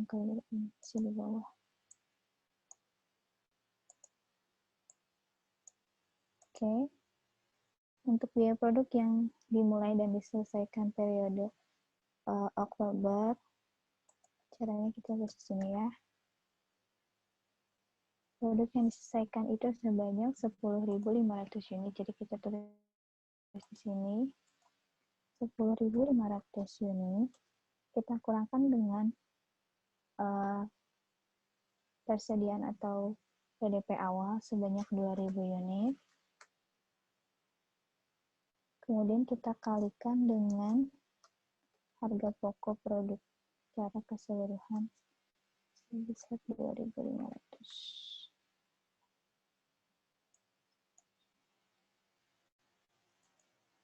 kalkulasi di bawah. Oke. Untuk biaya produk yang dimulai dan diselesaikan periode Oktober, caranya kita lihat di sini ya. Produk yang diselesaikan itu sebanyak 10.500 unit. Jadi kita tulis di sini 10.500 unit. Kita kurangkan dengan persediaan atau PDP awal sebanyak 2.000 unit. Kemudian kita kalikan dengan harga pokok produk secara keseluruhan sebesar 2.500.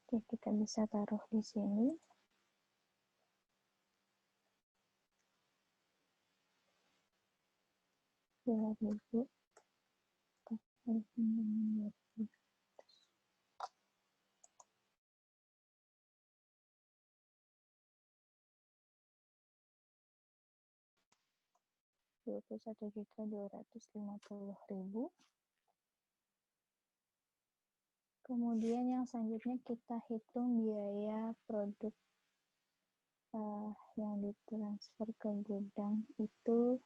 Oke, kita bisa taruh di sini. Rp2.000 kita kalikan dengan 2.000. 21.250.000. Kemudian yang selanjutnya kita hitung biaya produk yang ditransfer ke gudang itu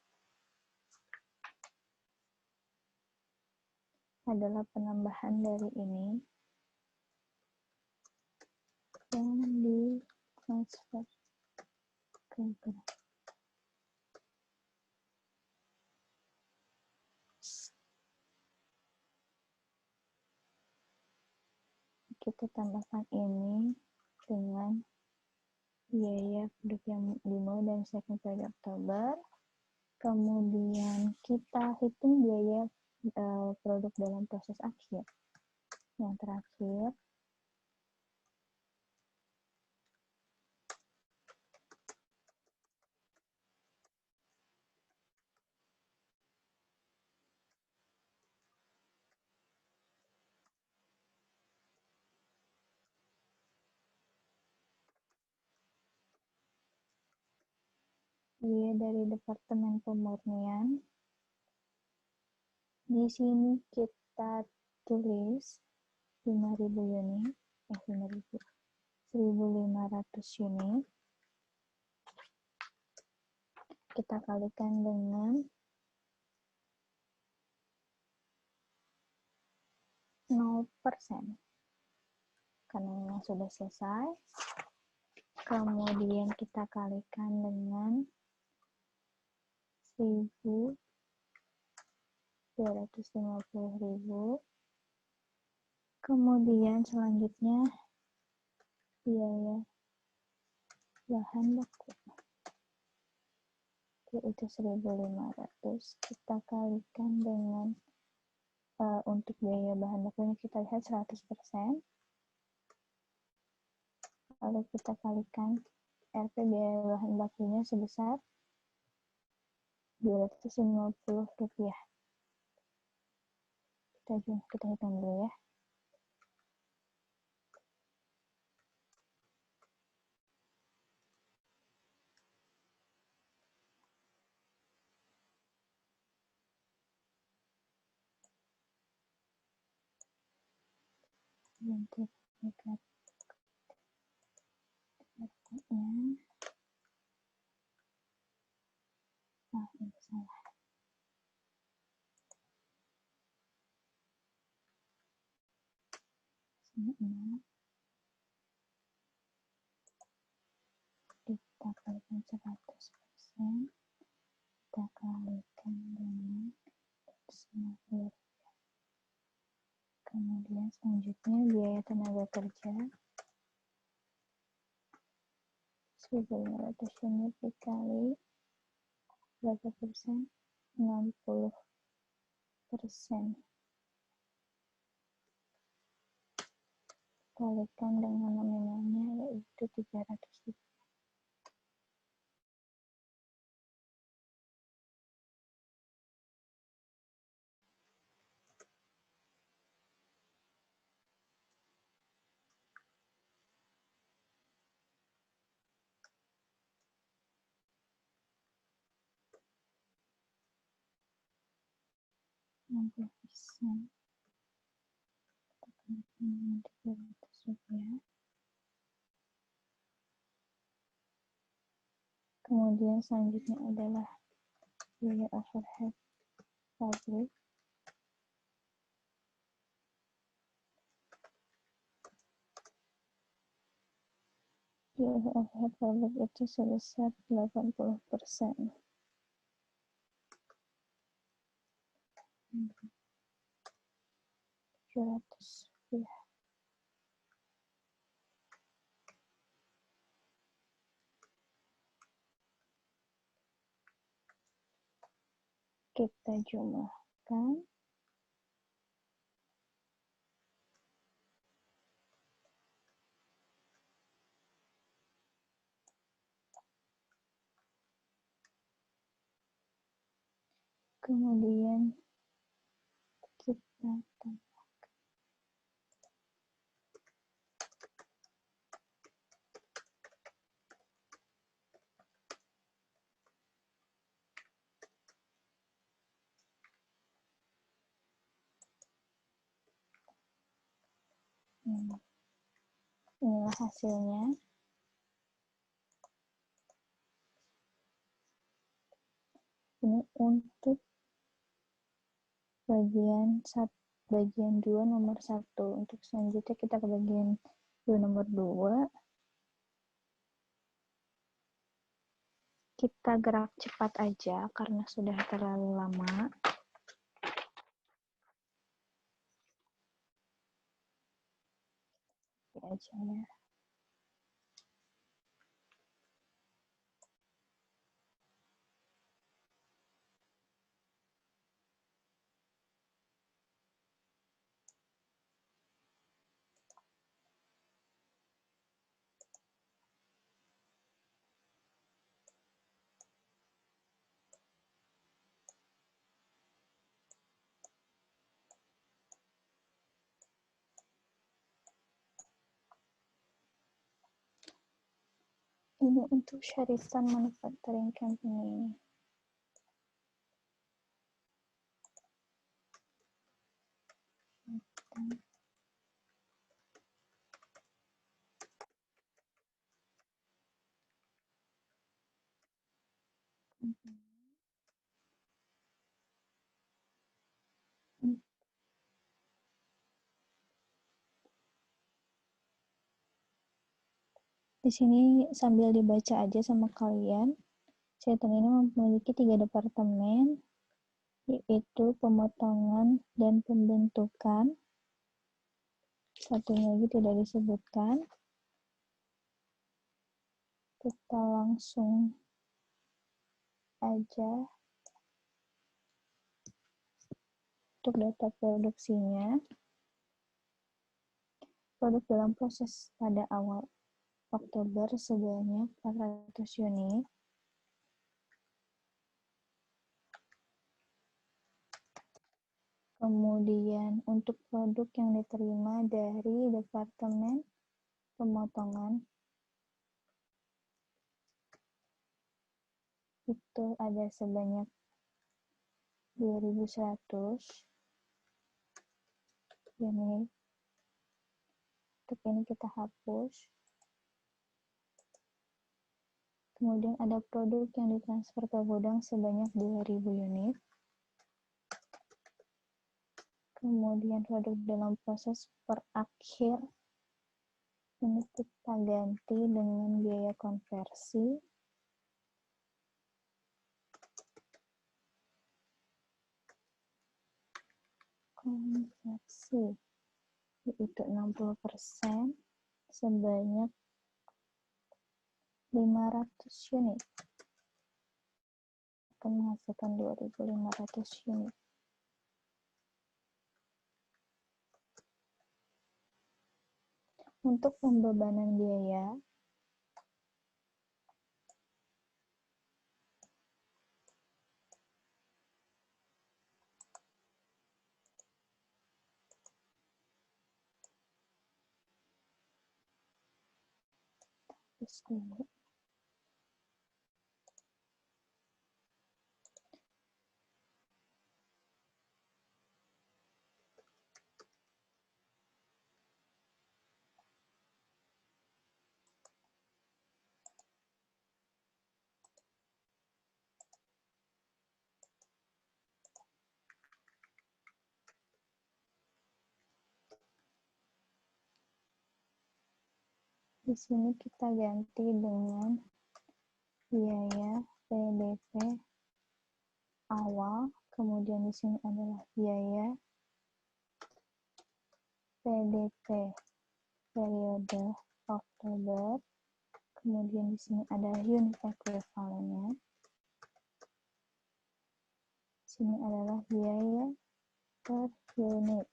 adalah penambahan dari ini yang ditransfer ke gudang. Kita tambahkan ini dengan biaya produk yang dimulai dan diselesaikan pada Oktober. Kemudian kita hitung biaya produk dalam proses akhir. Yang terakhir, biaya dari Departemen Pemurnian. Di sini kita tulis 5.000 unit, 1.500 unit. Kita kalikan dengan 0%. Karena memang sudah selesai. Kemudian kita kalikan dengan 1.250.000. Kemudian selanjutnya biaya bahan baku. Yaitu 1.500. Kita kalikan dengan untuk biaya bahan bakunya kita lihat 100%. Lalu kita kalikan RP biaya bahan bakunya sebesar Rp250. Kita hitung dulu ya. Untuk dekat ini salah. Sini kita kalikan 100%. Kita kalikan dengan 150. Kemudian selanjutnya biaya tenaga kerja 1.500 unit dikali berapa persen? 60%. Kalikan dengan nominalnya yaitu 300.000. 60%. Rp300. Kemudian selanjutnya adalah biaya overhead pabrik. Biaya overhead pabrik itu sebesar 80%. Rp700. Kita jumlahkan. Kemudian kita tambahkan. Inilah hasilnya. Ini untuk bagian 2 nomor 1. Untuk selanjutnya kita ke bagian 2 nomor 2. Kita gerak cepat aja karena sudah terlalu lama. Ini aja ya. Ini untuk Syaritan Manufacturing Company. Di sini sambil dibaca aja sama kalian. Syaritan ini memiliki 3 departemen, yaitu pemotongan dan pembentukan. Satunya lagi tidak disebutkan. Kita langsung aja untuk data produksinya. Produk dalam proses pada awal Oktober sebanyak 400 unit. Kemudian untuk produk yang diterima dari Departemen Pemotongan itu ada sebanyak 2.100 unit. Untuk ini kita hapus. Kemudian ada produk yang ditransfer ke gudang sebanyak 2.000 unit. Kemudian produk dalam proses perakhir ini kita ganti dengan biaya konversi. Konversi yaitu 60% sebanyak 500 unit. Akan menghasilkan 2.500 unit. Untuk pembebanan biaya, Di sini kita ganti dengan biaya PDP awal, kemudian di sini adalah biaya PDP periode Oktober, kemudian di sini ada unit ekuivalennya. Di sini adalah biaya per unit.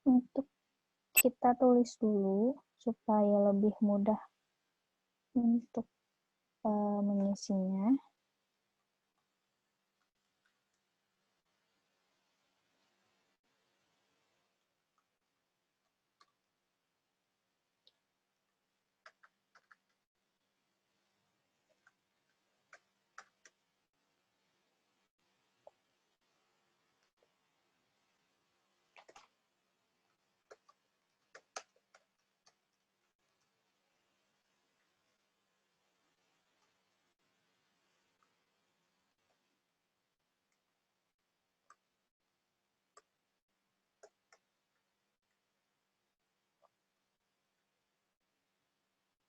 Untuk kita tulis dulu supaya lebih mudah untuk mengisinya.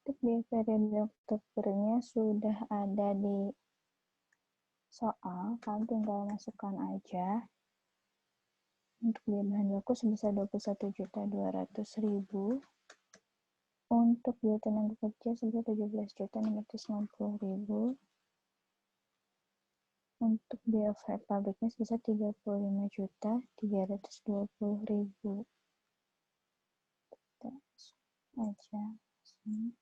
Untuk di periode Oktobernya sudah ada di soal, kalian tinggal masukkan aja. Untuk biaya bahan baku sebesar 21.200.000. Untuk biaya tenaga kerja sebesar 17.660.000. Untuk biaya overhead pabriknya sebesar 35.320.000. Kita aja sini.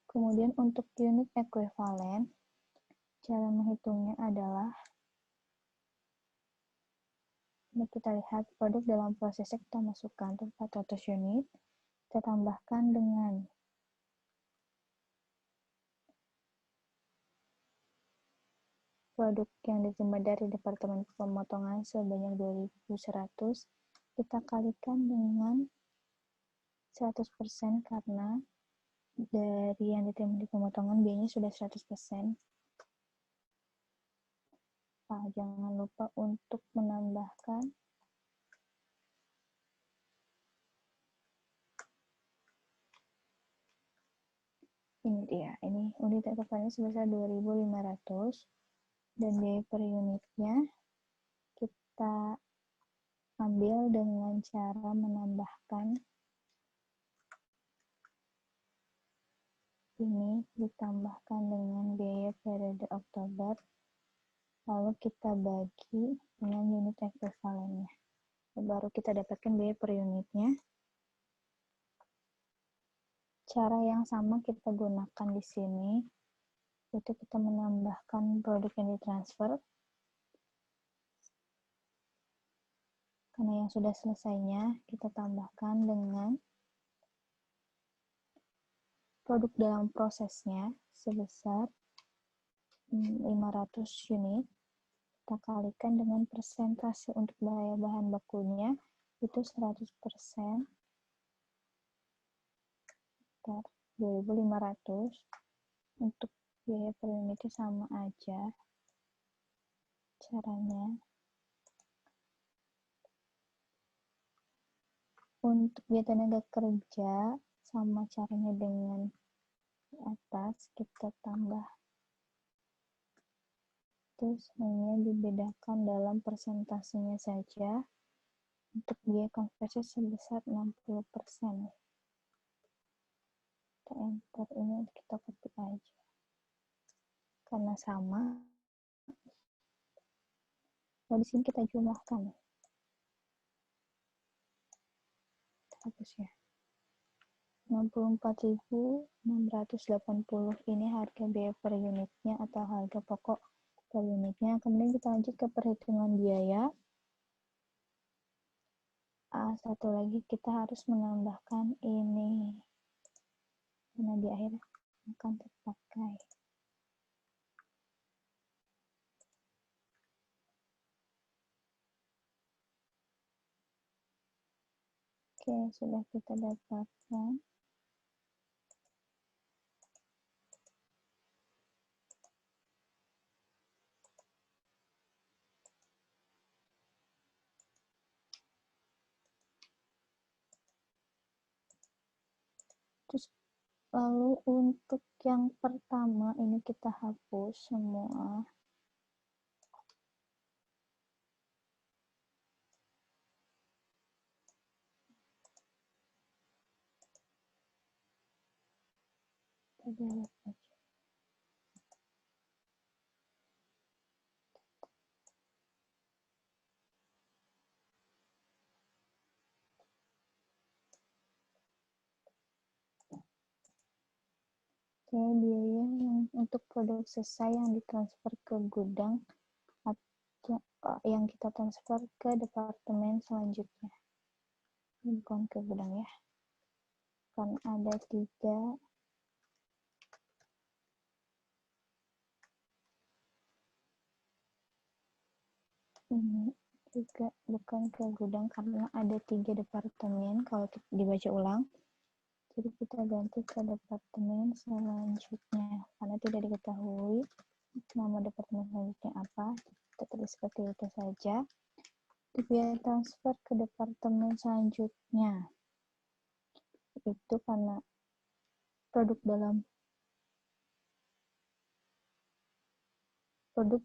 Kemudian untuk unit ekuivalen, cara menghitungnya adalah ini kita lihat produk dalam prosesnya kita masukkan untuk 400 unit, kita tambahkan dengan produk yang diterima dari Departemen Pemotongan sebanyak 2.100, kita kalikan dengan 100% karena dari yang diterima di pemotongan biayanya sudah 100%. Nah, jangan lupa untuk menambahkan ini dia, ini unit ekuivalennya sebesar 2.500 dan biaya per unitnya kita ambil dengan cara menambahkan ini ditambahkan dengan biaya periode Oktober, lalu kita bagi dengan unit ekuivalennya, baru kita dapatkan biaya per unitnya. Cara yang sama kita gunakan di sini, yaitu kita menambahkan produk yang ditransfer. Karena yang sudah selesainya, kita tambahkan dengan produk dalam prosesnya sebesar 500 unit. Kita kalikan dengan persentase untuk biaya bahan bakunya, itu 100%. 2.500. Untuk biaya per unitnya sama aja caranya. Untuk biaya tenaga kerja sama caranya dengan di atas, kita tambah, terus hanya dibedakan dalam persentasenya saja. Untuk biaya konversi sebesar 60%. Kita enter ini, kita ketik aja karena sama. Kalau di sini kita jumlahkan. Hapus ya. 64.680 ini harga biaya per unitnya atau harga pokok per unitnya. Kemudian kita lanjut ke perhitungan biaya. Satu lagi kita harus menambahkan ini karena di akhir akan terpakai. Oke, sudah kita dapatkan. Terus lalu untuk yang pertama ini kita hapus semua. Kita lihat aja. Oke, biaya yang untuk produk selesai yang ditransfer ke gudang atau yang kita transfer ke departemen selanjutnya. Bukan ke gudang ya. Kan ada 3. Ini juga bukan ke gudang karena ada 3 departemen kalau dibaca ulang. Jadi kita ganti ke departemen selanjutnya karena tidak diketahui nama departemen selanjutnya apa. Kita tulis seperti itu saja. Biaya transfer ke departemen selanjutnya itu karena produk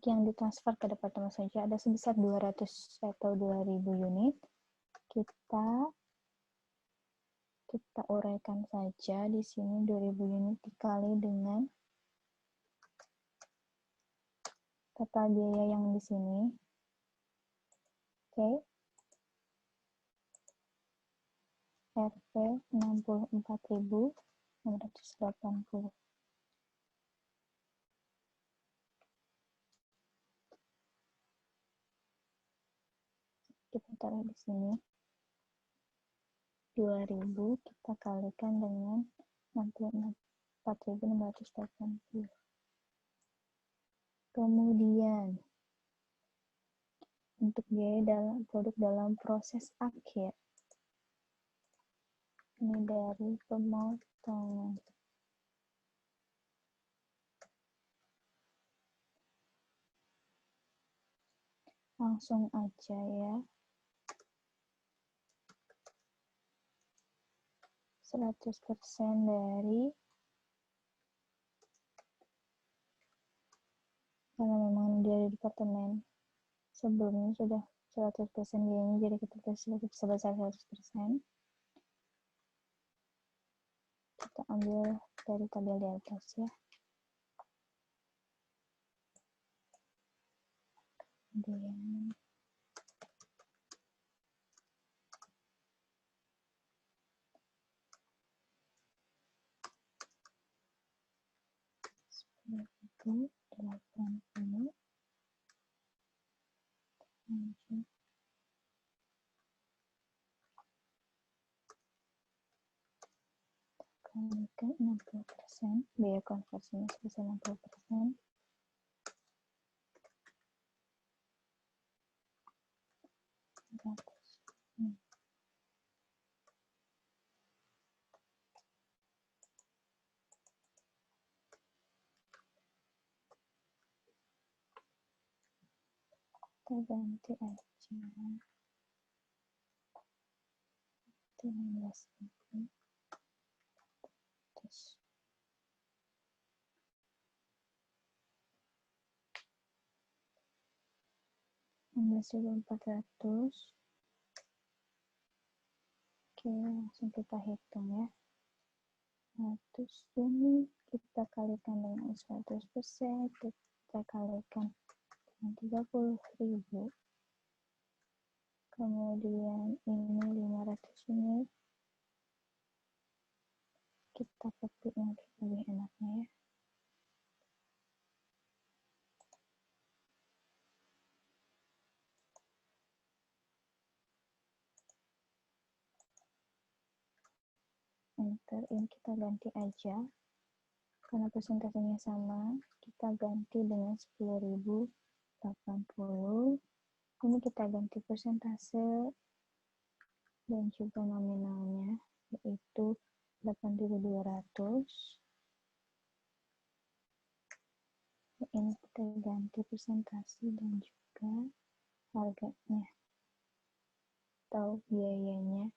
yang ditransfer ke departemen selanjutnya ada sebesar 200 atau 2000 unit. Kita uraikan saja di sini 2000 unit dikali dengan total biaya yang di sini. Oke. Rp 64.680. Kita taruh di sini. 2000 kita kalikan dengan 64.680. Kemudian untuk biaya dalam produk dalam proses akhir ini dari pemotongan. Langsung aja ya. 100% dari, karena memang dari departemen sebelumnya sudah 100% biayanya, jadi kita tulis sebesar 100%. Kita ambil dari tabel di atas ya. Kemudian itu 80 lanjut kalikan 60%, biaya konversinya sebesar 60%. Kita ganti aja 16.000. Terus 16.400. Oke, langsung kita hitung ya. 100 ini kita kalikan dengan 100%, kita kalikan dengan 30.000. kemudian ini 500 unit. Kita ketik yang lebih enaknya ya. Enter, ini kita ganti aja. Karena persentasenya sama, kita ganti dengan 10.080. Ini kita ganti persentase dan juga nominalnya, yaitu 8.200. Ini kita ganti persentase dan juga harganya atau biayanya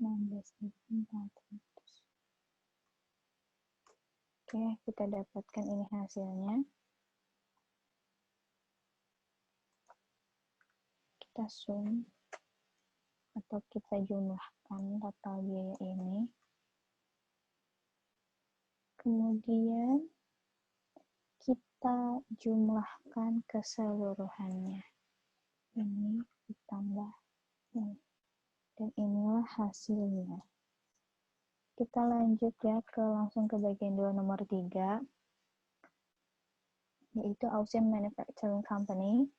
16.400. Oke, kita dapatkan ini hasilnya. Kita sum atau kita jumlahkan total biaya ini. Kemudian kita jumlahkan keseluruhannya. Ini ditambah ini. Dan inilah hasilnya. Kita lanjut ya langsung ke bagian 2 nomor 3, yaitu Austrian Manufacturing Company.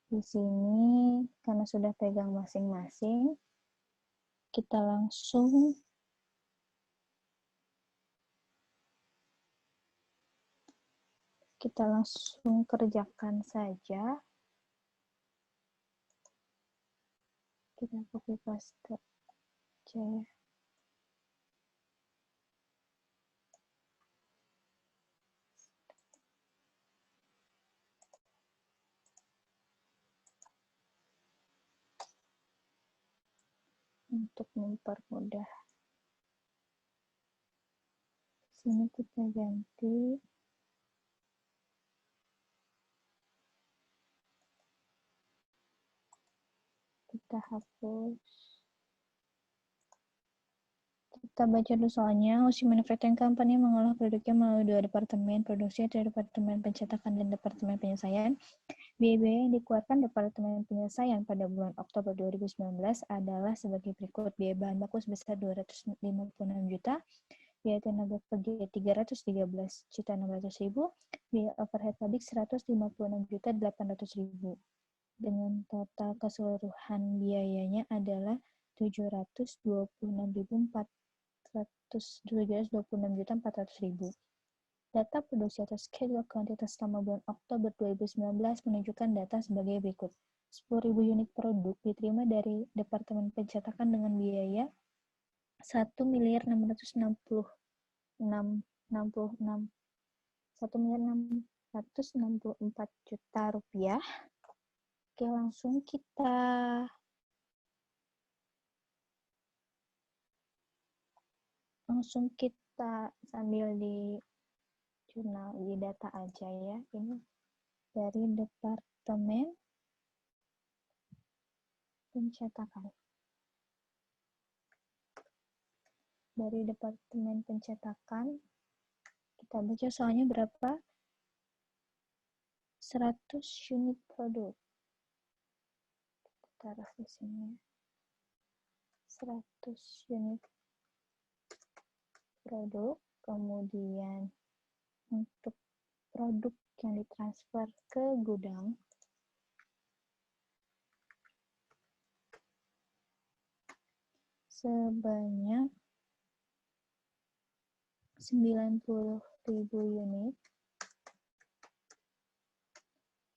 Di sini karena sudah pegang masing-masing, kita langsung kerjakan saja. Kita copy paste aja. Untuk mempermudah. Sini kita ganti kita hapus. Kita baca dulu soalnya. Austrian Manufacturing Company mengolah produknya melalui 2 departemen produksi, yaitu departemen pencetakan dan departemen penyelesaian. Biaya yang dikeluarkan Departemen Penyelesaian pada bulan Oktober 2019 adalah sebagai berikut. Biaya bahan baku sebesar 256 juta, biaya tenaga kerja 313.600.000, biaya overhead pabrik 156.800.000. Dengan total keseluruhan biayanya adalah 726.400.000. Data produksi atau schedule kuantitas selama bulan Oktober 2019 menunjukkan data sebagai berikut. 10.000 unit produk diterima dari Departemen Pencetakan dengan biaya 1.664 juta rupiah. Oke, langsung kita sambil di jurnal di data aja ya. Ini dari Departemen Pencetakan. Dari Departemen Pencetakan kita baca soalnya berapa? 100 unit produk. Kita taruh di sini. 100 unit produk, kemudian untuk produk yang ditransfer ke gudang sebanyak 90.000 unit.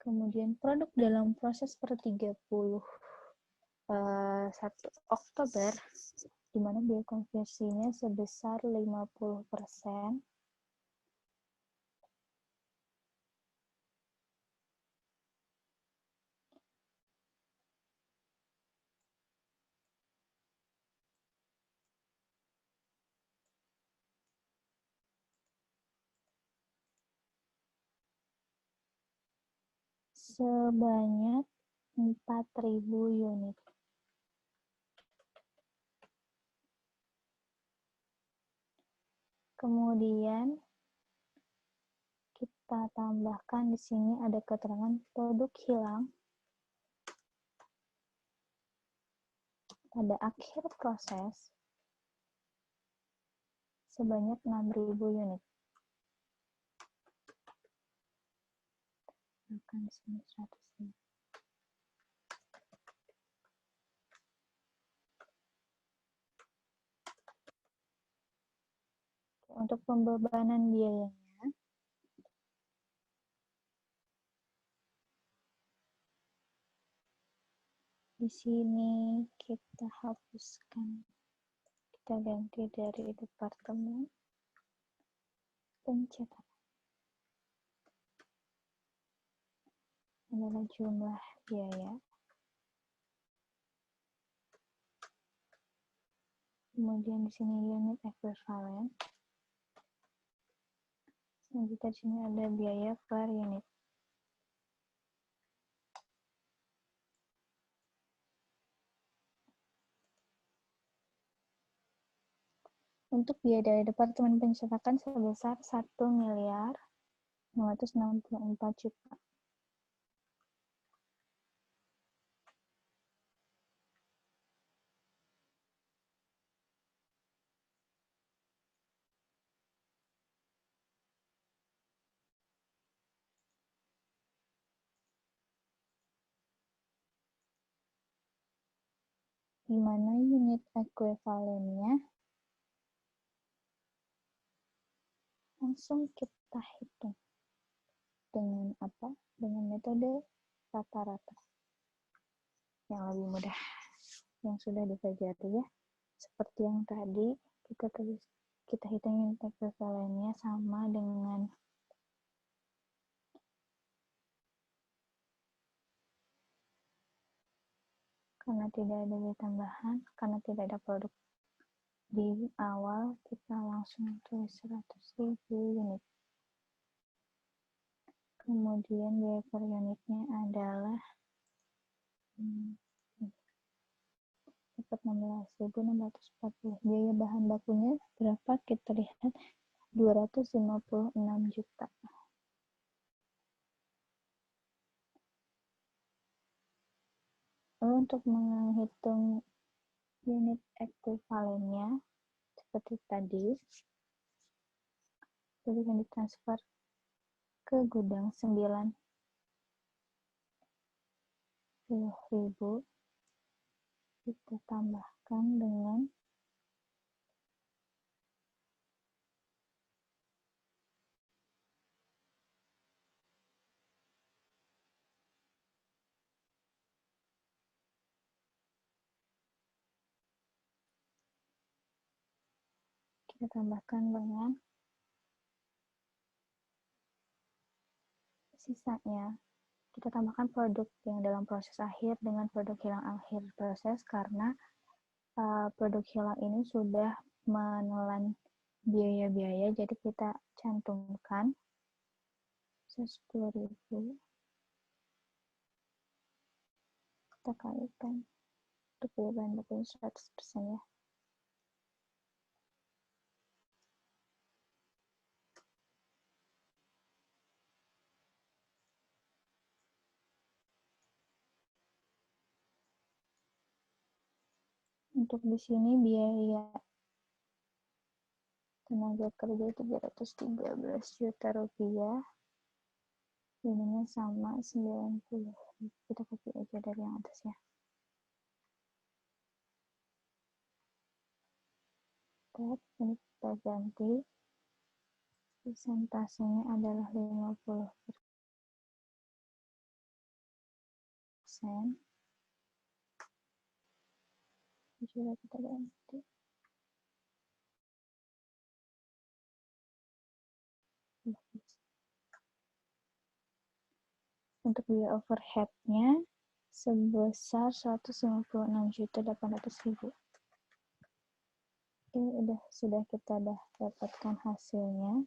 Kemudian produk dalam proses per 31 Oktober, di mana biaya konversinya sebesar 50%. Sebanyak 4.000 unit. Kemudian kita tambahkan di sini ada keterangan produk hilang pada akhir proses sebanyak 6.000 unit. Akan sini 100.000. Untuk pembebanan biayanya, di sini kita hapuskan, kita ganti dari departemen pencetakan adalah jumlah biaya, kemudian di sini unit ekuivalen, selanjutnya di sini ada biaya per unit. Untuk biaya dari departemen pencetakan sebesar 1.564 juta. Di mana unit ekuivalennya langsung kita hitung dengan apa? Dengan metode rata-rata yang lebih mudah, yang sudah dipelajari ya. Seperti yang tadi kita hitung unit ekuivalennya sama dengan karena tidak ada biaya tambahan, karena tidak ada produk di awal, kita langsung tulis 100.000 unit. Kemudian biaya per unitnya adalah dapat 16.640. Biaya bahan bakunya berapa? Kita lihat 256 juta. Lalu untuk menghitung unit ekuivalennya seperti tadi, jadi akan ditransfer ke gudang 90.000, kita tambahkan dengan sisanya. Kita tambahkan produk yang dalam proses akhir dengan produk hilang akhir proses, karena produk hilang ini sudah menelan biaya-biaya, jadi kita cantumkan 10.000, kita kalikan untuk biaya bahan bakunya 100% ya. Untuk di sini biaya tenaga kerja 313 juta rupiah. Ininya sama 90. Kita copy aja dari yang atas ya. Ini kita ganti. Persentasenya adalah 50%. Sudah kita ganti. Untuk biaya overhead-nya sebesar 156.800.000. Oke, sudah kita dapatkan hasilnya.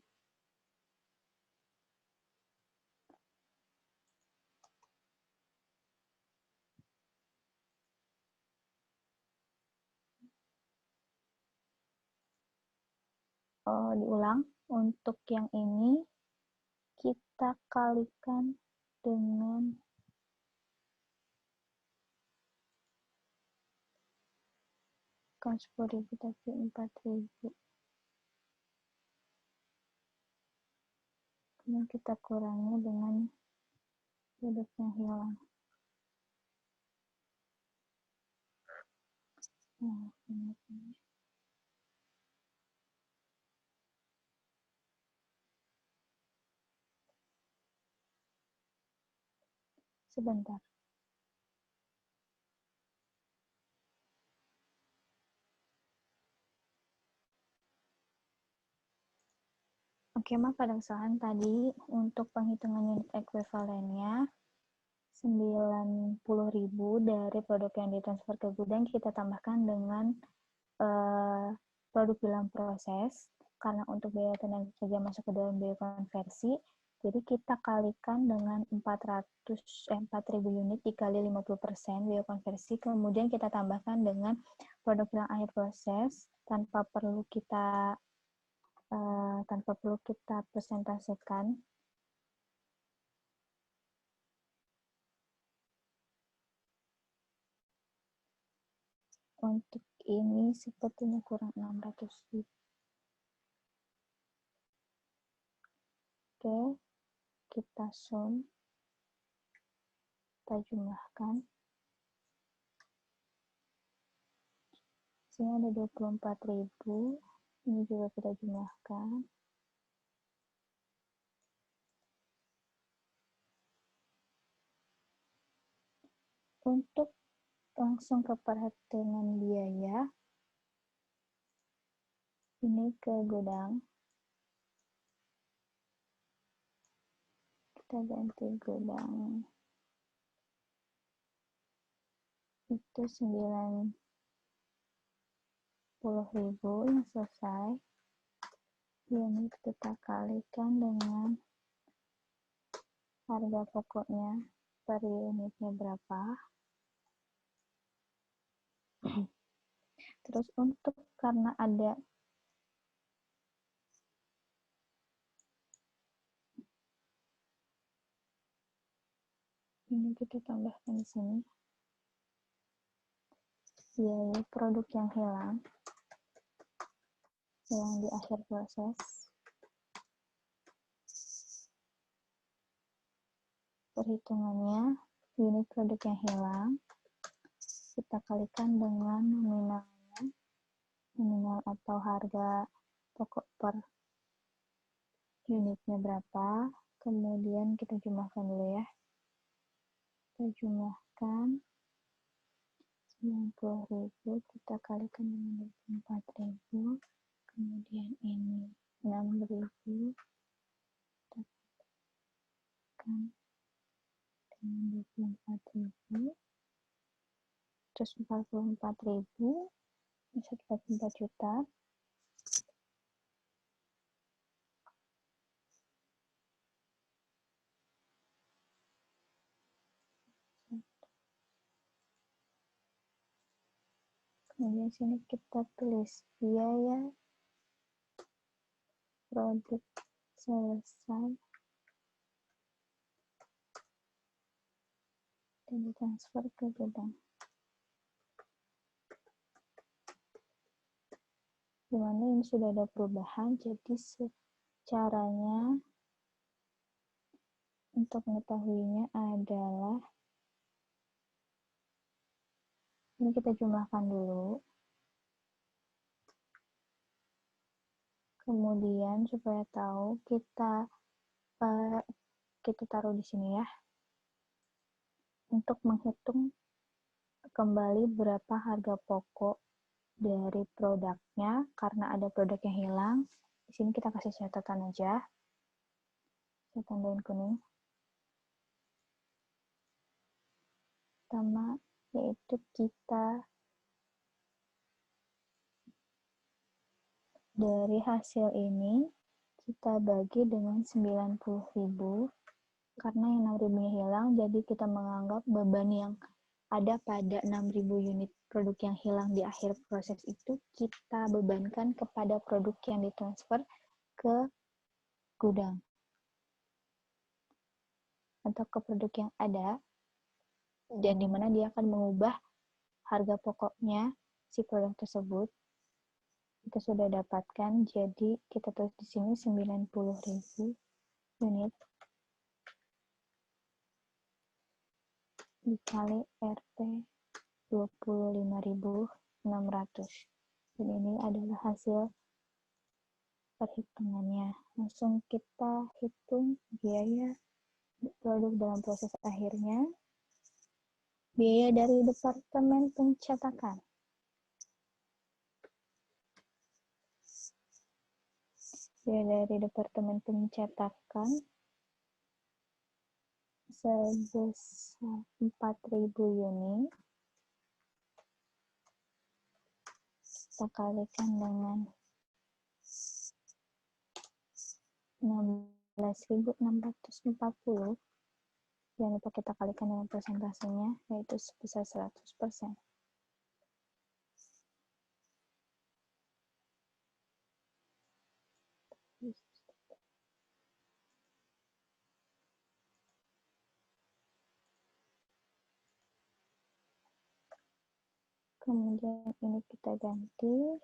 Diulang, untuk yang ini kita kalikan dengan bukan 10.000 tapi 4.000. Kemudian kita kurangi dengan produk yang hilang. Nah, ini. Sebentar. Oke, maaf ada kesalahan tadi. Untuk penghitungan unit ekuivalennya, 90.000 dari produk yang ditransfer ke gudang kita tambahkan dengan produk dalam proses, karena untuk biaya tenaga kerja masuk ke dalam biaya konversi, jadi kita kalikan dengan 4.000 unit dikali 50% biaya konversi, kemudian kita tambahkan dengan produk dalam akhir proses tanpa perlu kita presentasikan. Untuk ini sepertinya kurang 600.000. Oke, kita sum, kita jumlahkan. Sini ada 24.000, ini juga kita jumlahkan. Untuk langsung ke perhitungan biaya, ini ke gudang. Kita ganti gudang. Itu 90.000 yang selesai. Ini kita kalikan dengan harga pokoknya per unitnya berapa. Terus untuk karena ada ini kita tambahkan di sini biaya produk yang hilang di akhir proses. Perhitungannya unit produk yang hilang kita kalikan dengan nominalnya, nominal atau harga pokok per unitnya berapa, kemudian kita jumlahkan dulu ya. Kita jumlahkan 90.000 kita kalikan dengan 24.000, kemudian ini 6.000 kita kalikan dengan 24.000, terus 44.000 bisa 44 juta. Kemudian sini kita tulis biaya produk selesai dan ditransfer ke gudang. Dimana ini sudah ada perubahan, jadi caranya untuk mengetahuinya adalah ini kita jumlahkan dulu. Kemudian supaya tahu kita taruh di sini ya. Untuk menghitung kembali berapa harga pokok dari produknya karena ada produk yang hilang. Di sini kita kasih catatan aja. Saya tandain kuning. Pertama yaitu kita dari hasil ini kita bagi dengan 90.000 karena yang 6.000-nya hilang, jadi kita menganggap beban yang ada pada 6.000 unit produk yang hilang di akhir proses itu kita bebankan kepada produk yang ditransfer ke gudang atau ke produk yang ada, dan dimana dia akan mengubah harga pokoknya si produk tersebut kita sudah dapatkan, jadi kita tulis di sini 90.000 unit dikali RP 25.600. Dan ini adalah hasil perhitungannya. Langsung kita hitung biaya produk dalam proses akhirnya. Biaya dari Departemen Pencetakan. Biaya dari Departemen Pencetakan sebesar 4.000 unit. Kita kalikan dengan 16.640. Jangan lupa kita kalikan dengan persentasenya, yaitu sebesar 100%. Kemudian ini kita ganti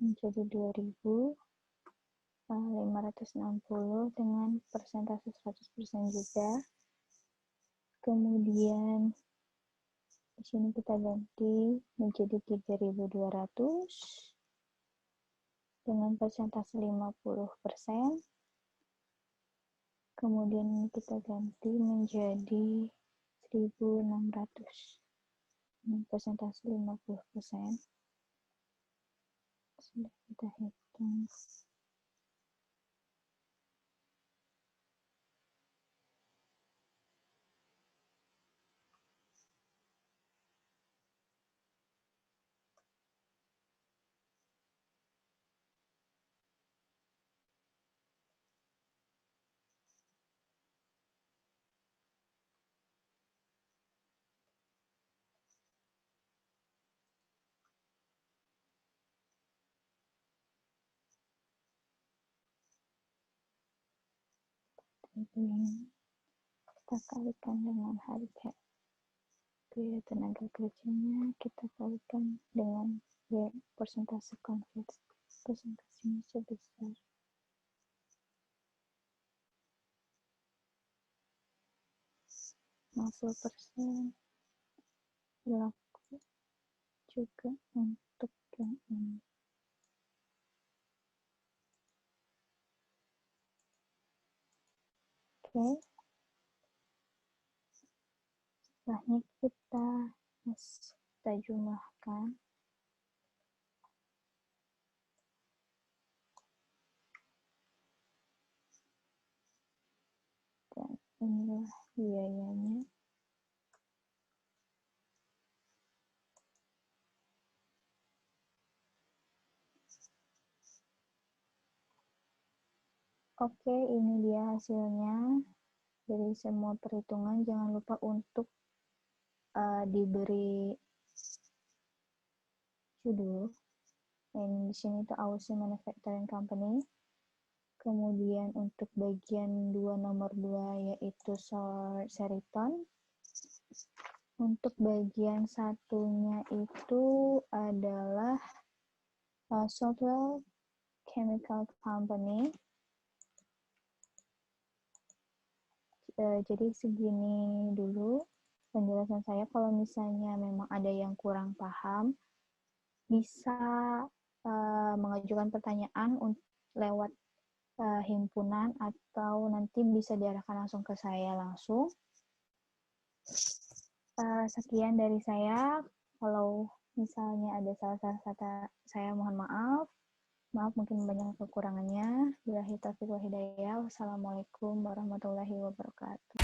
menjadi 2.560 dengan persentase 100% juga. Kemudian di sini kita ganti menjadi 3.200 dengan persentase 50%. Kemudian kita ganti menjadi 1.600 dengan persentase 50%. Sudah kita hitung. Kita kalikan dengan harga biaya tenaga kerjanya, kita kalikan dengan persentase konversi. Persentasenya sebesar 50%. Berlaku juga untuk yang ini. Oke. Setelahnya kita jumlahkan. Dan inilah biayanya. Oke, ini dia hasilnya. Dari semua perhitungan, jangan lupa untuk diberi judul. Dan di sini itu AUC Manufacturing Company. Kemudian untuk bagian 2 nomor 2 yaitu Seriton. Untuk bagian satunya itu adalah Southwell Chemical Company. Jadi segini dulu penjelasan saya. Kalau misalnya memang ada yang kurang paham, bisa mengajukan pertanyaan lewat himpunan atau nanti bisa diarahkan langsung ke saya langsung. Sekian dari saya. Kalau misalnya ada salah-salah kata, saya mohon maaf. Maaf mungkin banyak kekurangannya. Billahi taufiq wal hidayah. Wassalamualaikum warahmatullahi wabarakatuh.